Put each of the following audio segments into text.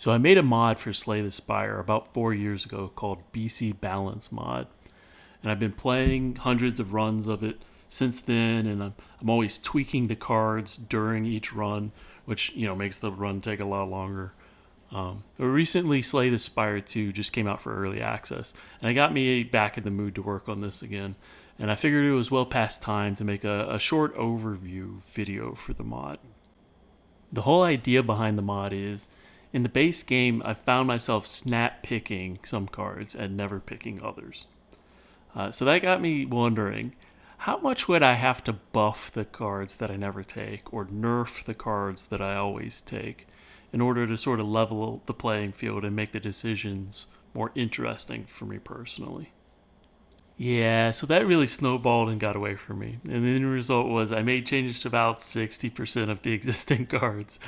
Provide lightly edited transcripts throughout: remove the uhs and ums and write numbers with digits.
So I made a mod for Slay the Spire about 4 years ago called BcBalanceMod, and I've been playing hundreds of runs of it since then, and I'm always tweaking the cards during each run, which makes the run take a lot longer. But recently, Slay the Spire 2 just came out for early access, and it got me back in the mood to work on this again. And I figured it was well past time to make a short overview video for the mod. The whole idea behind the mod is, in the base game, I found myself snap picking some cards and never picking others. So that got me wondering, how much would I have to buff the cards that I never take, or nerf the cards that I always take, in order to sort of level the playing field and make the decisions more interesting for me personally? Yeah, so that really snowballed and got away from me. And the end result was I made changes to about 60% of the existing cards.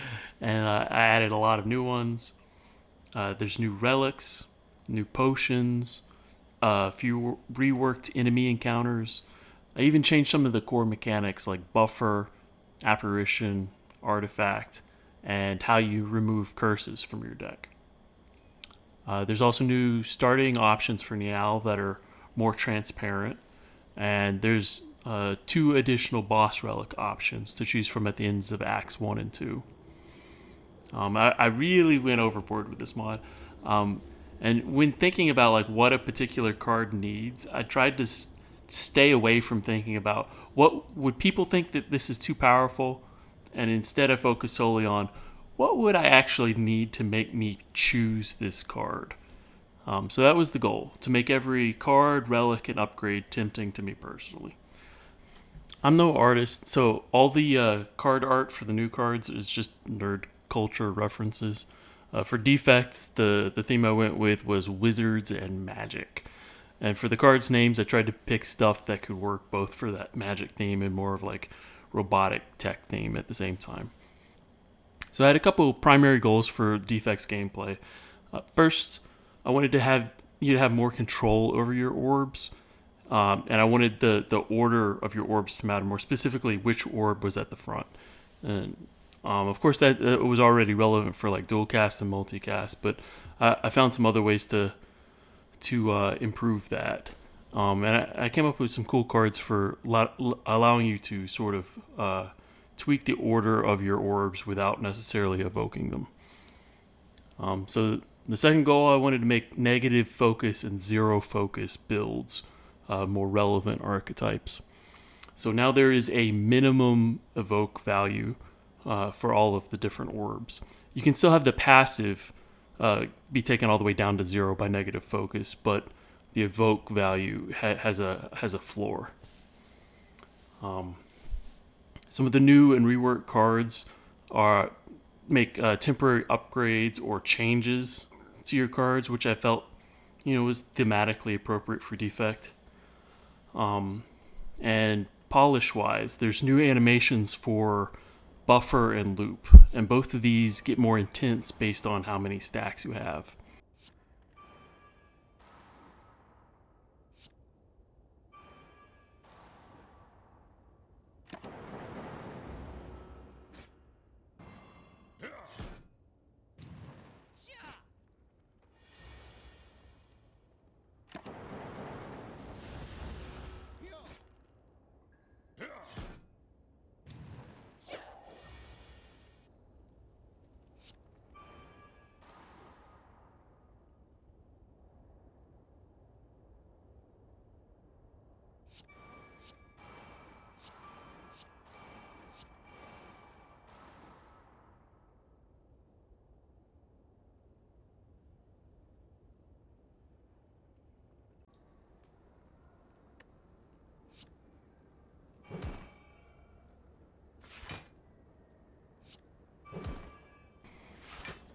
And I added a lot of new ones. There's new relics, new potions, a few reworked enemy encounters. I even changed some of the core mechanics like buffer, apparition, artifact, and how you remove curses from your deck. There's also new starting options for Niall that are more transparent, and there's 2 additional boss relic options to choose from at the ends of Acts 1 and 2. I really went overboard with this mod, and when thinking about like what a particular card needs, I tried to stay away from thinking about what would people think that this is too powerful, and instead I focused solely on what would I actually need to make me choose this card. So that was the goal, to make every card, relic, and upgrade tempting to me personally. I'm no artist, so all the card art for the new cards is just nerd culture references. For Defect, the theme I went with was wizards and magic. And for the cards' names, I tried to pick stuff that could work both for that magic theme and more of like robotic tech theme at the same time. So I had a couple primary goals for Defect's gameplay. First, I wanted to have you to have more control over your orbs, and I wanted the order of your orbs to matter, more specifically which orb was at the front. And of course that was already relevant for like dual cast and multicast, but I found some other ways to improve that. And I came up with some cool cards for allowing you to sort of tweak the order of your orbs without necessarily evoking them. So the second goal, I wanted to make negative focus and zero focus builds more relevant archetypes. So now there is a minimum evoke value for all of the different orbs. You can still have the passive be taken all the way down to 0 by negative focus, but the evoke value has a floor. Some of the new and reworked cards make temporary upgrades or changes to your cards, which I felt was thematically appropriate for Defect. And polish wise, there's new animations for buffer and loop, and both of these get more intense based on how many stacks you have.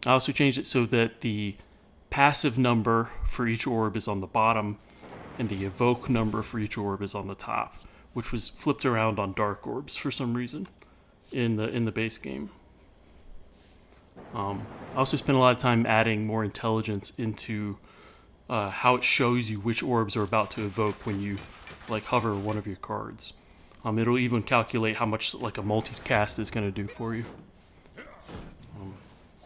I also changed it so that the passive number for each orb is on the bottom and the evoke number for each orb is on the top, which was flipped around on dark orbs for some reason in the base game. I also spent a lot of time adding more intelligence into how it shows you which orbs are about to evoke when you like hover one of your cards. It'll even calculate how much like a multicast is going to do for you.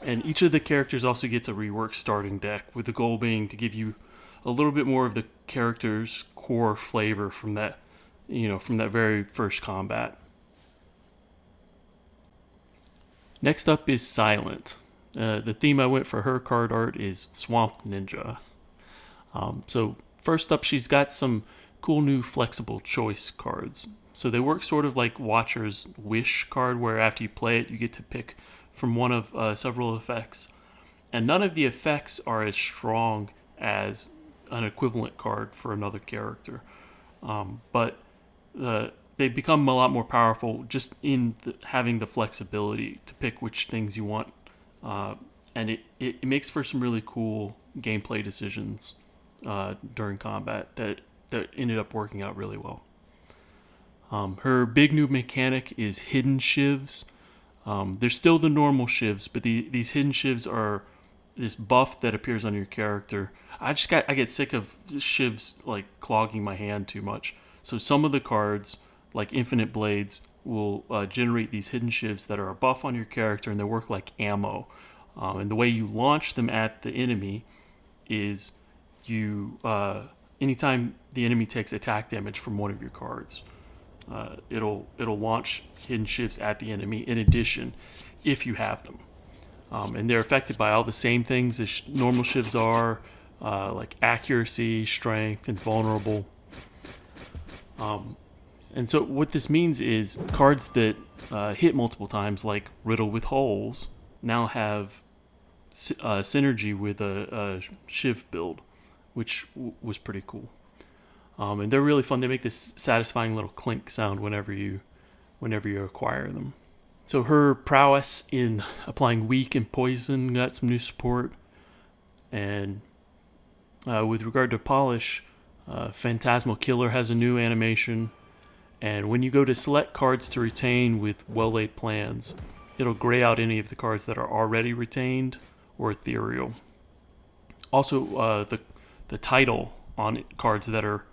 And each of the characters also gets a reworked starting deck, with the goal being to give you a little bit more of the character's core flavor from that, from that very first combat. Next up is Silent. The theme I went for her card art is Swamp Ninja. So first up, she's got some cool new flexible choice cards. So they work sort of like Watcher's Wish card, where after you play it, you get to pick from one of several effects. And none of the effects are as strong as an equivalent card for another character. But they become a lot more powerful just in having the flexibility to pick which things you want. And it makes for some really cool gameplay decisions during combat that ended up working out really well. Her big new mechanic is hidden shivs. They're still the normal shivs, but these hidden shivs are this buff that appears on your character. I get sick of shivs like clogging my hand too much. So some of the cards, like Infinite Blades, will generate these hidden shivs that are a buff on your character, and they work like ammo. And the way you launch them at the enemy is you anytime the enemy takes attack damage from one of your cards, it'll launch hidden shivs at the enemy in addition, if you have them. And they're affected by all the same things as normal shivs are, like accuracy, strength, and vulnerable. And so what this means is cards that hit multiple times, like Riddle with Holes, now have synergy with a shiv build, which was pretty cool. And they're really fun. They make this satisfying little clink sound whenever you acquire them. So her prowess in applying weak and poison got some new support. And with regard to polish, Phantasmal Killer has a new animation. And when you go to select cards to retain with well-laid plans, it'll gray out any of the cards that are already retained or ethereal. Also, the title on cards that are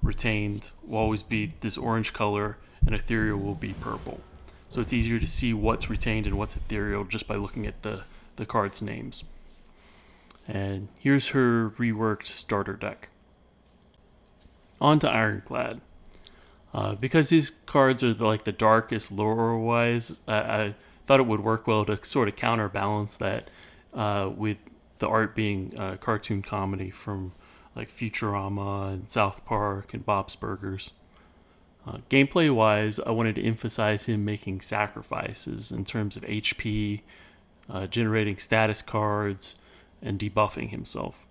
retained will always be this orange color, and ethereal will be purple. So it's easier to see what's retained and what's ethereal just by looking at the cards' names. And here's her reworked starter deck. On to Ironclad. Because these cards are like the darkest lore-wise, I thought it would work well to sort of counterbalance that with the art being cartoon comedy from like Futurama and South Park and Bob's Burgers. Gameplay-wise, I wanted to emphasize him making sacrifices in terms of HP, generating status cards, and debuffing himself.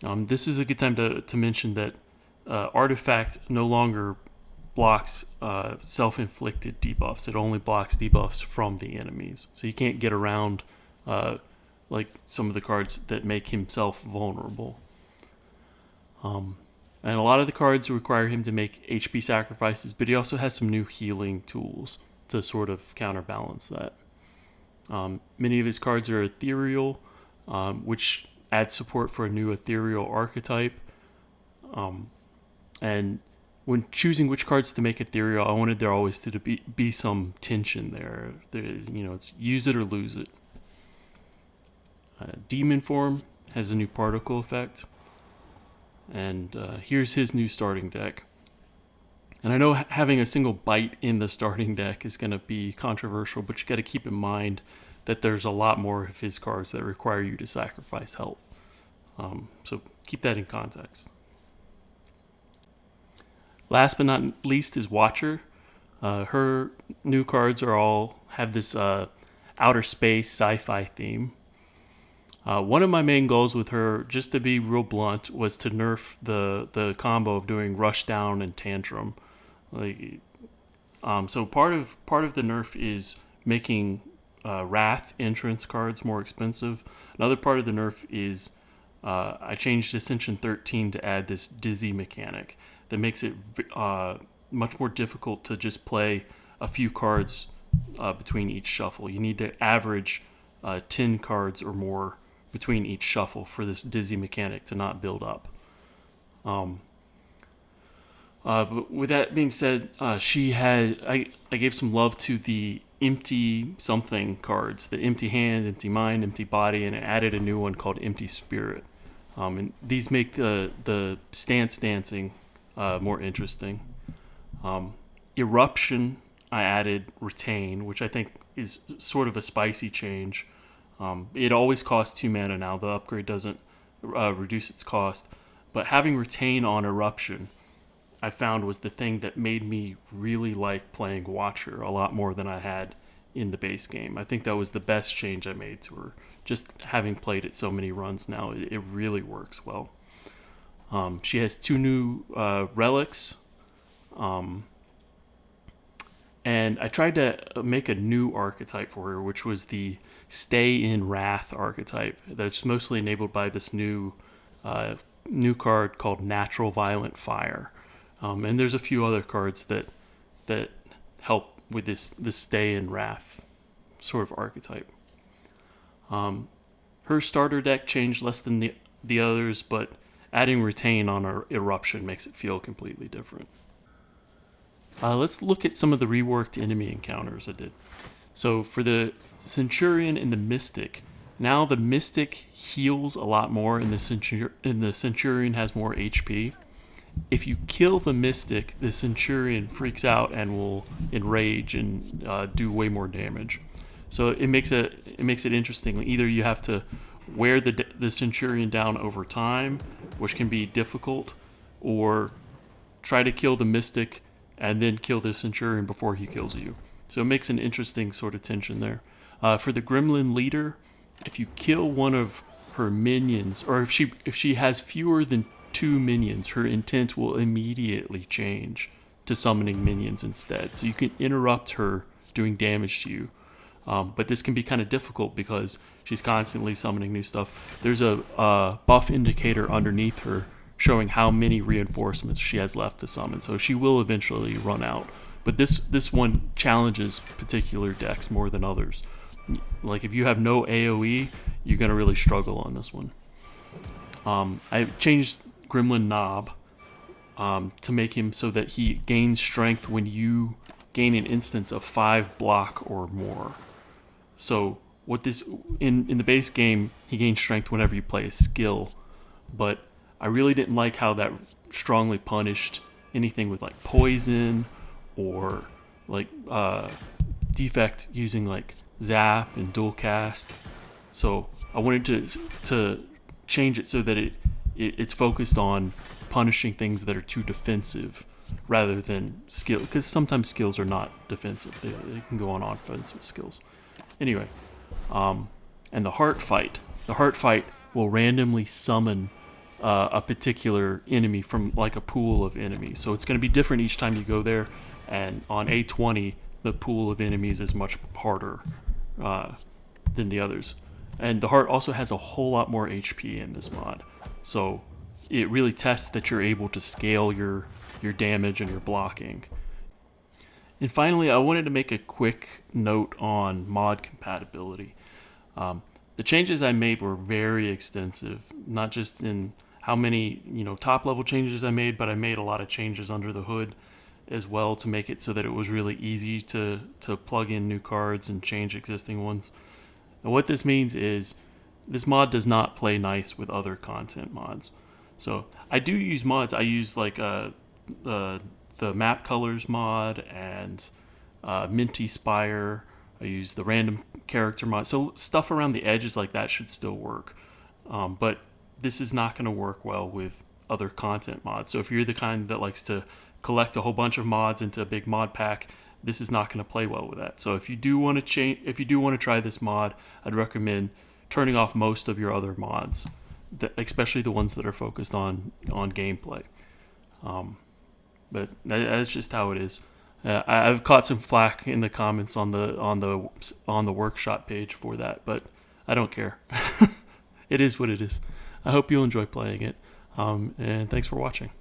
This is a good time to mention that Artifact no longer blocks self-inflicted debuffs. It only blocks debuffs from the enemies. So you can't get around like some of the cards that make himself vulnerable. And a lot of the cards require him to make HP sacrifices, but he also has some new healing tools to sort of counterbalance that. Many of his cards are ethereal, which adds support for a new ethereal archetype. And when choosing which cards to make ethereal, I wanted there always to be some tension there. It's use it or lose it. Demon Form has a new particle effect. And here's his new starting deck. And I know having a single bite in the starting deck is going to be controversial, but you got to keep in mind that there's a lot more of his cards that require you to sacrifice health. So keep that in context. Last but not least is Watcher. Her new cards have this outer space sci-fi theme. One of my main goals with her, just to be real blunt, was to nerf the combo of doing Rush Down and Tantrum. So part of the nerf is making Wrath entrance cards more expensive. Another part of the nerf is I changed Ascension 13 to add this Dizzy mechanic that makes it much more difficult to just play a few cards between each shuffle. You need to average 10 cards or more between each shuffle for this Dizzy mechanic to not build up. But with that being said, I gave some love to the empty something cards, the empty hand, empty mind, empty body, and I added a new one called empty spirit. And these make the stance dancing more interesting. Eruption, I added retain, which I think is sort of a spicy change. It always costs 2 mana now. The upgrade doesn't reduce its cost. But having retain on eruption, I found was the thing that made me really like playing Watcher a lot more than I had in the base game. I think that was the best change I made to her. Just having played it so many runs now, it really works well. She has 2 new relics. And I tried to make a new archetype for her, which was the Stay in Wrath archetype. That's mostly enabled by this new card called Natural Violent Fire. And there's a few other cards that help with this Stay in Wrath sort of archetype. Her starter deck changed less than the others, but adding Retain on her Eruption makes it feel completely different. Let's look at some of the reworked enemy encounters I did. So for the Centurion and the Mystic, now the Mystic heals a lot more and the Centurion has more HP. If you kill the Mystic, the Centurion freaks out and will enrage and do way more damage. So it makes it interesting. Either you have to wear the Centurion down over time, which can be difficult, or try to kill the Mystic and then kill the Centurion before he kills you. So it makes an interesting sort of tension there. For the Gremlin Leader, if you kill one of her minions, or if she has fewer than 2 minions, her intent will immediately change to summoning minions instead. So you can interrupt her doing damage to you. But this can be kind of difficult because she's constantly summoning new stuff. There's a buff indicator underneath her showing how many reinforcements she has left to summon. So she will eventually run out. But this one challenges particular decks more than others. Like if you have no AoE, you're going to really struggle on this one. I changed Gremlin Knob to make him so that he gains strength when you gain an instance of 5 block or more. So what this in the base game, he gains strength whenever you play a skill, but I really didn't like how that strongly punished anything with like poison or like Defect using like zap and dual cast. So I wanted to change it so that it's focused on punishing things that are too defensive rather than skill, because sometimes skills are not defensive. They can go on offensive skills. Anyway, and the Heart Fight will randomly summon a particular enemy from like a pool of enemies. So it's going to be different each time you go there, and on A20 the pool of enemies is much harder than the others. And the Heart also has a whole lot more HP in this mod, so it really tests that you're able to scale your damage and your blocking. And finally, I wanted to make a quick note on mod compatibility. The changes I made were very extensive, not just in how many top level changes I made, but I made a lot of changes under the hood as well to make it so that it was really easy to plug in new cards and change existing ones. And what this means is this mod does not play nice with other content mods. So I do use mods. I use like the map colors mod and Minty Spire. I use the random character mod. So stuff around the edges like that should still work. But this is not going to work well with other content mods. So if you're the kind that likes to collect a whole bunch of mods into a big mod pack, this is not going to play well with that. So if you do want to try this mod, I'd recommend turning off most of your other mods, especially the ones that are focused on gameplay. But that's just how it is. I've caught some flack in the comments on the workshop page for that, but I don't care. It is what it is. I hope you'll enjoy playing it, and thanks for watching.